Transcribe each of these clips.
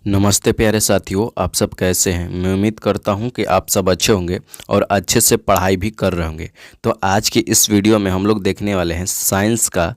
नमस्ते प्यारे साथियों, आप सब कैसे हैं। मैं उम्मीद करता हूं कि आप सब अच्छे होंगे और अच्छे से पढ़ाई भी कर रहे होंगे। तो आज की इस वीडियो में हम लोग देखने वाले हैं साइंस का।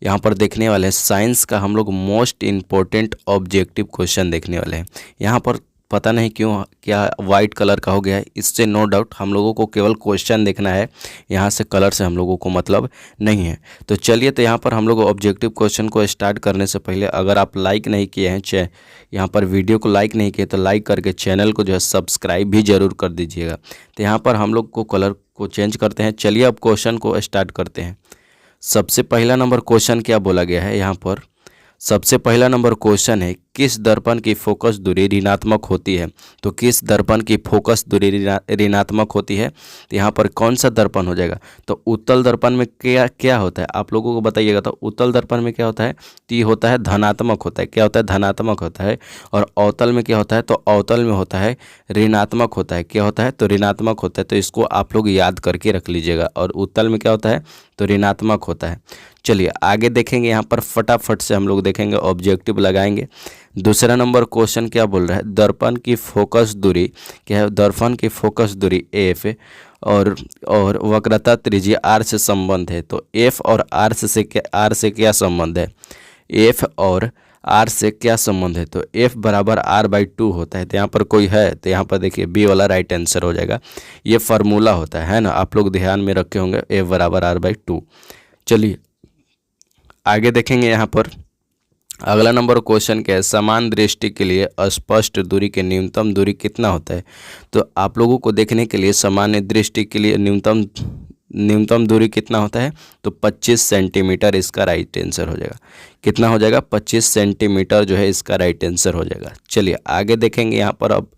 यहाँ पर देखने वाले हैं साइंस का हम लोग मोस्ट इम्पोर्टेंट ऑब्जेक्टिव क्वेश्चन देखने वाले हैं। यहाँ पर पता नहीं क्यों क्या वाइट कलर का हो गया है, इससे नो डाउट हम लोगों को केवल क्वेश्चन देखना है, यहाँ से कलर से हम लोगों को मतलब नहीं है। तो चलिए, तो यहाँ पर हम लोग ऑब्जेक्टिव क्वेश्चन को स्टार्ट करने से पहले अगर आप लाइक नहीं किए हैं, यहाँ पर वीडियो को लाइक नहीं किए तो लाइक करके चैनल को जो है सब्सक्राइब भी ज़रूर कर दीजिएगा। तो यहाँ पर हम लोग को कलर को चेंज करते हैं। चलिए अब क्वेश्चन को स्टार्ट करते हैं। सबसे पहला नंबर क्वेश्चन क्या बोला गया है यहाँ पर। सबसे पहला नंबर क्वेश्चन है, किस दर्पण की फोकस दूरी ऋणात्मक होती है। तो किस दर्पण की फोकस दूरी ऋणात्मक होती है, तो यहाँ पर कौन सा दर्पण हो जाएगा। तो उत्तल दर्पण में क्या क्या होता है आप लोगों को बताइएगा। तो उत्तल दर्पण में क्या होता है, ती होता है धनात्मक होता है। क्या होता है, धनात्मक होता है। और अवतल में क्या होता है, तो अवतल में होता है ऋणात्मक होता है। क्या होता है, तो ऋणात्मक होता है। तो इसको आप लोग याद करके रख लीजिएगा। और उत्तल में क्या होता है, तो ऋणात्मक होता है। चलिए आगे देखेंगे, यहाँ पर फटाफट से हम लोग देखेंगे, ऑब्जेक्टिव लगाएंगे। दूसरा नंबर क्वेश्चन क्या बोल रहा है, दर्पण की फोकस दूरी क्या है। दर्पण की फोकस दूरी एफ और वक्रता त्रिज्या आर से संबंध है। तो एफ और आर से क्या संबंध है। एफ और आर से क्या संबंध है, तो एफ बराबर आर बाई 2 होता है। तो यहाँ पर कोई है, तो यहाँ पर देखिए बी वाला राइट आंसर हो जाएगा। ये फार्मूला होता है ना, आप लोग ध्यान में रखे होंगे, एफ बराबर आर बाई 2। चलिए आगे देखेंगे। यहाँ पर अगला नंबर क्वेश्चन क्या है, समान दृष्टि के लिए अस्पष्ट दूरी के न्यूनतम दूरी कितना होता है। तो आप लोगों को देखने के लिए सामान्य दृष्टि के लिए न्यूनतम दूरी कितना होता है, तो 25 सेंटीमीटर इसका राइट आंसर हो जाएगा। कितना हो जाएगा, 25 सेंटीमीटर जो है इसका राइट आंसर हो जाएगा। चलिए आगे देखेंगे। यहाँ पर अब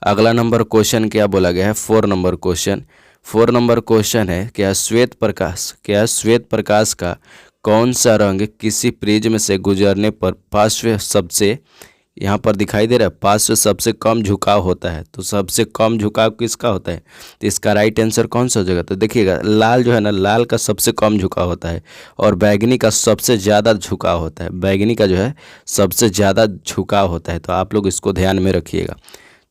अगला नंबर क्वेश्चन क्या बोला गया है, 4 नंबर क्वेश्चन है, क्या श्वेत प्रकाश का कौन सा रंग किसी प्रिज्म से गुजरने पर पार्श्व सबसे, यहाँ पर दिखाई दे रहा है, पार्श्व सबसे कम झुकाव होता है। तो सबसे कम झुकाव किसका होता है, तो इसका राइट आंसर कौन सा हो जाएगा। तो देखिएगा, लाल जो है ना, लाल का सबसे कम झुकाव होता है और बैगनी का सबसे ज़्यादा झुकाव होता है। बैगनी का जो है सबसे ज़्यादा झुकाव होता है। तो आप लोग इसको ध्यान में रखिएगा।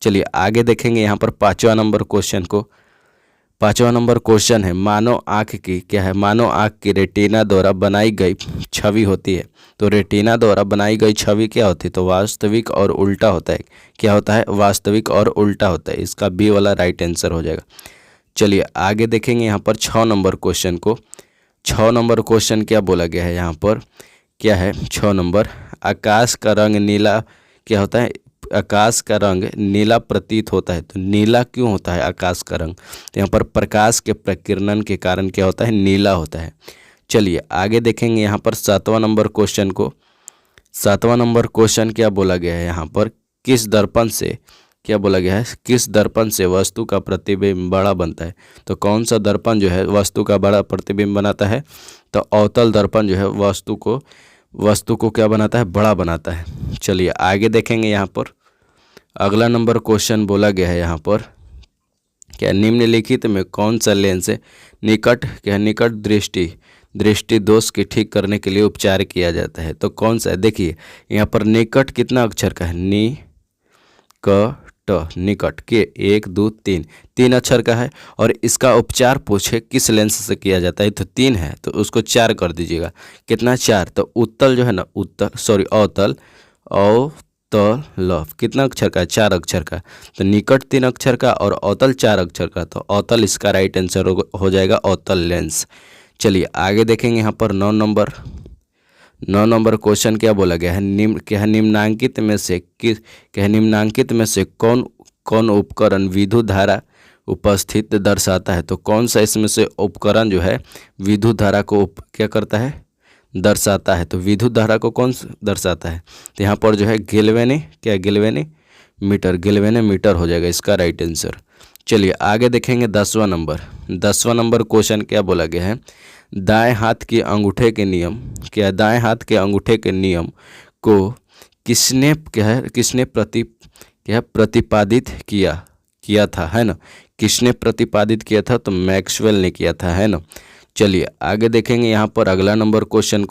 चलिए आगे देखेंगे। यहाँ पर पाँचवा नंबर क्वेश्चन है, मानव आँख की क्या है, मानव आँख की रेटिना द्वारा बनाई गई छवि होती है। तो रेटिना द्वारा बनाई गई छवि क्या होती है, तो वास्तविक और उल्टा होता है। क्या होता है, वास्तविक और उल्टा होता है। इसका बी वाला राइट आंसर हो जाएगा। चलिए आगे देखेंगे। यहाँ पर 6 नंबर क्वेश्चन क्या बोला गया है। यहाँ पर क्या है, 6 नंबर, आकाश का रंग नीला क्या होता है, आकाश का रंग नीला प्रतीत होता है। तो नीला क्यों होता है आकाश का रंग, तो यहाँ पर प्रकाश के प्रकीर्णन के कारण क्या होता है, नीला होता है। चलिए आगे देखेंगे। यहाँ पर 7वां नंबर क्वेश्चन क्या बोला गया है। यहाँ पर किस दर्पण से क्या बोला गया है, किस दर्पण से वस्तु का प्रतिबिंब बड़ा बनता है। तो कौन सा दर्पण जो है वस्तु का बड़ा प्रतिबिंब बनाता है, तो अवतल दर्पण जो है वस्तु को क्या बनाता है, बड़ा बनाता है। चलिए आगे देखेंगे। यहाँ पर अगला नंबर क्वेश्चन बोला गया है। यहाँ पर क्या निम्नलिखित में कौन सा लेंस निकट दृष्टि दोष की ठीक करने के लिए उपचार किया जाता है। तो कौन सा है, देखिए यहाँ पर निकट कितना अक्षर का है, निकट के 1 2 3 अक्षर का है। और इसका उपचार पूछे किस लेंस से किया जाता है, तो 3 है, तो उसको 4 कर दीजिएगा। कितना, 4। तो उत्तल जो है ना, अवतल कितना अक्षर का है, 4 अक्षर का। तो निकट 3 अक्षर का और अवतल 4 अक्षर का। तो अवतल इसका राइट आंसर हो जाएगा, अवतल लेंस। चलिए आगे देखेंगे। यहाँ पर 9 नंबर क्वेश्चन क्या बोला गया है, निम्नांकित में से कौन उपकरण विद्युत धारा उपस्थित दर्शाता है। तो कौन सा इसमें से उपकरण जो है विद्युत धारा को क्या करता है, दर्शाता है। तो विद्युत धारा को कौन दर्शाता है, तो यहाँ पर जो है गैल्वेनोमीटर हो जाएगा इसका राइट आंसर। चलिए आगे देखेंगे। 10वां नंबर क्वेश्चन क्या बोला गया है, दाएं हाथ के अंगूठे के नियम को किसने प्रतिपादित किया था, है ना। किसने प्रतिपादित किया था, तो मैक्सवेल ने किया था, है ना। चलिए आगे देखेंगे। यहाँ पर अगला नंबर क्वेश्चन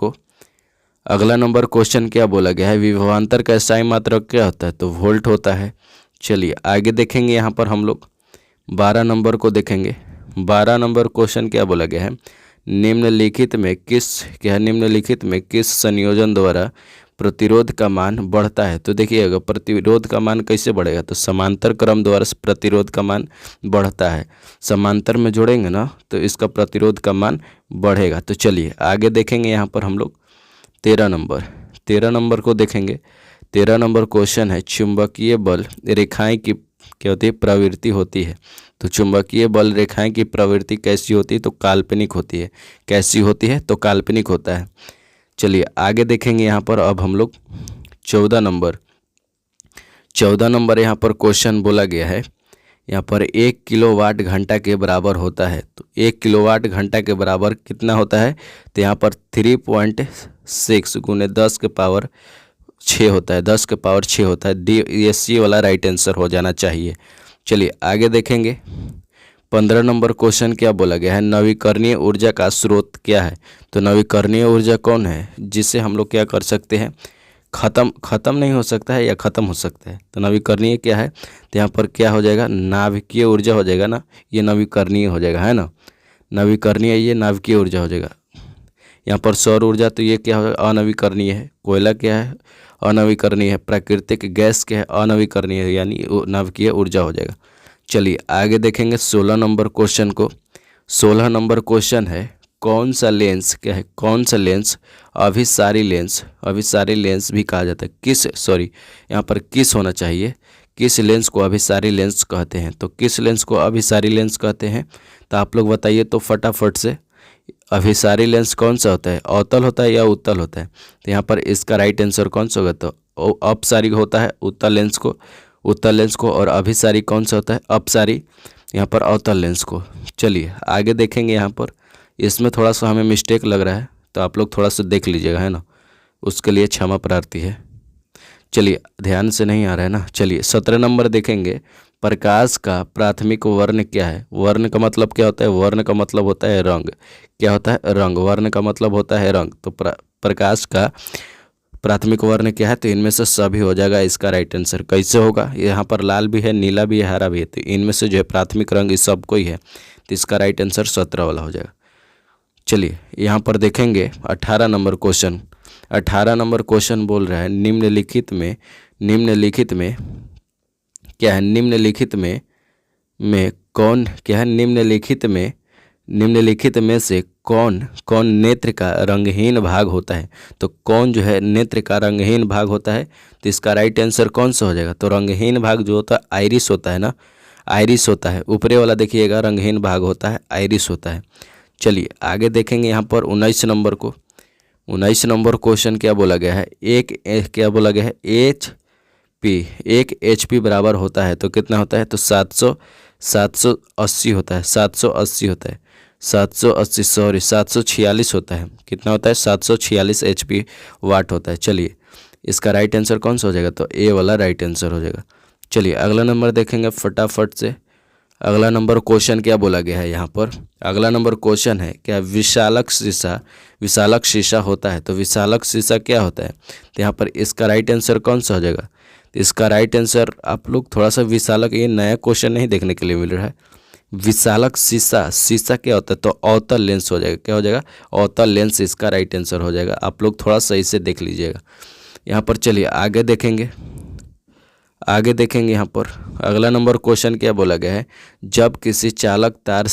अगला नंबर क्वेश्चन क्या बोला गया है, विभवांतर का स्थायी मात्रक क्या होता है, तो वोल्ट होता है। चलिए आगे देखेंगे यहाँ पर हम लोग 12 नंबर को देखेंगे। 12 नंबर क्वेश्चन क्या बोला गया है, निम्नलिखित में किस संयोजन द्वारा प्रतिरोध का मान बढ़ता है। तो देखिएगा प्रतिरोध का मान कैसे बढ़ेगा, तो समांतर क्रम द्वारा प्रतिरोध का मान बढ़ता है। समांतर में जोड़ेंगे ना तो इसका प्रतिरोध का मान बढ़ेगा। तो चलिए आगे देखेंगे यहाँ पर हम लोग 13 नंबर को देखेंगे। 13 नंबर क्वेश्चन है, चुंबकीय बल रेखाएं की क्या होती है, प्रवृत्ति होती है। तो चुंबकीय बल रेखाएं की प्रवृत्ति कैसी होती है, तो काल्पनिक होती है। कैसी होती है, तो काल्पनिक होता है। चलिए आगे देखेंगे यहाँ पर अब हम लोग 14 नंबर यहाँ पर क्वेश्चन बोला गया है, यहाँ पर 1 किलोवाट घंटा के बराबर होता है। तो 1 किलोवाट घंटा के बराबर कितना होता है, तो यहाँ पर 3.6 गुने 10 के पावर 6 होता है। 10 के पावर 6 होता है। डी ये सी वाला राइट आंसर हो जाना चाहिए। चलिए आगे देखेंगे 15 नंबर क्वेश्चन क्या बोला गया है, नवीकरणीय ऊर्जा का स्रोत क्या है। तो नवीकरणीय ऊर्जा कौन है जिससे हम लोग क्या कर सकते हैं, खत्म नहीं हो सकता है या ख़त्म हो सकता है। तो नवीकरणीय क्या है, तो यहाँ पर क्या हो जाएगा, नाभिकीय ऊर्जा हो जाएगा ना, ये नवीकरणीय हो जाएगा, है ना। नवीकरणीय ये नाभिकीय ऊर्जा हो जाएगा। यहाँ पर सौर ऊर्जा तो ये क्या है, अनवीकरणीय है। कोयला क्या है, अनवीकरणीय है। प्राकृतिक गैस क्या है, अनवीकरणीय है, यानी नाभिकीय ऊर्जा हो जाएगा। चलिए आगे देखेंगे 16 नंबर क्वेश्चन को। 16 नंबर क्वेश्चन है, कौन सा लेंस क्या है, कौन सा लेंस अभिसारी लेंस भी कहा जाता है। यहाँ पर किस होना चाहिए, किस लेंस को अभिसारी लेंस कहते हैं। तो किस लेंस को अभिसारी लेंस कहते हैं, तो आप लोग बताइए तो फटाफट से। अभिसारी लेंस कौन सा होता है, अवतल होता है या उत्तल होता है। तो यहाँ पर इसका राइट आंसर कौन सा होगा, तो अपसारी होता है उत्तल लेंस को, और अभिसारी कौन सा होता है, अपसारी यहाँ पर अवतल लेंस को। चलिए आगे देखेंगे। यहाँ पर इसमें थोड़ा सा हमें मिस्टेक लग रहा है, तो आप लोग थोड़ा सा देख लीजिएगा, है ना, उसके लिए क्षमा प्रार्थी है। चलिए ध्यान से नहीं आ रहा है ना। चलिए 17 नंबर देखेंगे, प्रकाश का प्राथमिक वर्ण क्या है। वर्ण का मतलब क्या होता है, वर्ण का मतलब होता है रंग। क्या होता है, रंग। वर्ण का मतलब होता है रंग। तो प्रकाश का प्राथमिक वर्ण क्या है, तो इनमें से सभी हो जाएगा इसका राइट आंसर। कैसे होगा, यहाँ पर लाल भी है, नीला भी है, हरा भी है, तो इनमें से जो है प्राथमिक रंग इस सब को ही है, तो इसका राइट आंसर 17 वाला हो जाएगा। चलिए यहाँ पर देखेंगे 18 नंबर क्वेश्चन। 18 नंबर क्वेश्चन बोल रहा है, निम्नलिखित में क्या है, निम्नलिखित में से कौन नेत्र का रंगहीन भाग होता है। तो कौन जो है नेत्र का रंगहीन भाग होता है, तो इसका राइट आंसर कौन सा हो जाएगा, तो रंगहीन भाग जो होता है आइरिस होता है ना, आइरिस होता है। ऊपरे वाला देखिएगा रंगहीन भाग होता है, आइरिस होता है। चलिए आगे देखेंगे यहाँ पर 19 नंबर को। 19 नंबर क्वेश्चन क्या बोला गया है, एक HP बराबर होता है, तो कितना होता है, तो 780 होता है, 746 होता है। कितना होता है, 746 HP वाट होता है। चलिए इसका राइट आंसर कौन सा हो जाएगा, तो ए वाला राइट आंसर हो जाएगा। चलिए अगला नंबर देखेंगे फटाफट से। अगला नंबर क्वेश्चन क्या बोला गया है यहाँ पर, अगला नंबर क्वेश्चन है, क्या विशालक शीशा होता है। तो विशालक शीशा क्या होता है, तो यहाँ पर इसका राइट आंसर कौन सा हो जाएगा, तो इसका राइट आंसर आप लोग थोड़ा सा विशालक, ये नया क्वेश्चन नहीं देखने के लिए मिल रहा है। विशालक शीशा क्या होता है, तो अवतल लेंस हो जाएगा। क्या हो जाएगा, अवतल लेंस इसका राइट आंसर हो जाएगा। आप लोग थोड़ा सही से देख लीजिएगा यहाँ पर। चलिए आगे देखेंगे यहाँ पर अगला नंबर क्वेश्चन क्या बोला गया है, जब किसी चालक तार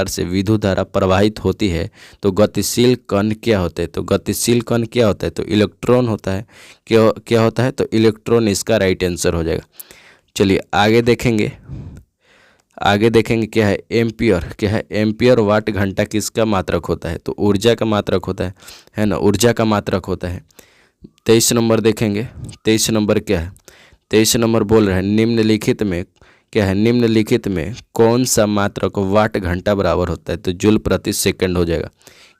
से विद्युत धारा प्रवाहित होती है तो गतिशील कण क्या होते हैं। तो गतिशील कण क्या होता है, तो इलेक्ट्रॉन होता है। क्या होता है, तो इलेक्ट्रॉन इसका राइट आंसर हो जाएगा। चलिए आगे देखेंगे क्या है, एम्पियर वाट घंटा किसका मात्रक होता है, तो ऊर्जा का मात्रक होता है ना, ऊर्जा का मात्रक होता है। 23 नंबर देखेंगे। 23 नंबर क्या है, 23 नंबर बोल रहे हैं, निम्नलिखित में कौन सा मात्रक वाट घंटा बराबर होता है, तो जूल प्रति सेकंड हो जाएगा।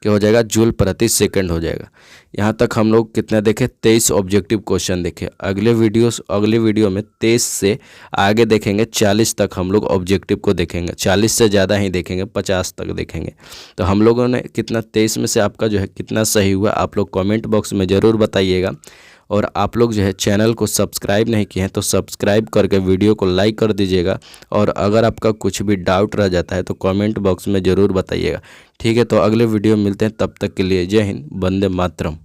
क्या हो जाएगा, जूल प्रति सेकंड हो जाएगा। यहाँ तक हम लोग कितना देखे, 23 ऑब्जेक्टिव क्वेश्चन देखे। अगले वीडियो में 23 से आगे देखेंगे, 40 तक हम लोग ऑब्जेक्टिव को देखेंगे। 40 से ज़्यादा ही देखेंगे, 50 तक देखेंगे। तो हम लोगों ने कितना 23 में से आपका जो है कितना सही हुआ, आप लोग कमेंट बॉक्स में ज़रूर बताइएगा। और आप लोग जो है चैनल को सब्सक्राइब नहीं किए हैं तो सब्सक्राइब करके वीडियो को लाइक कर दीजिएगा। और अगर आपका कुछ भी डाउट रह जाता है तो कमेंट बॉक्स में ज़रूर बताइएगा। ठीक है, तो अगले वीडियो में मिलते हैं, तब तक के लिए जय हिंद, वंदे मातरम।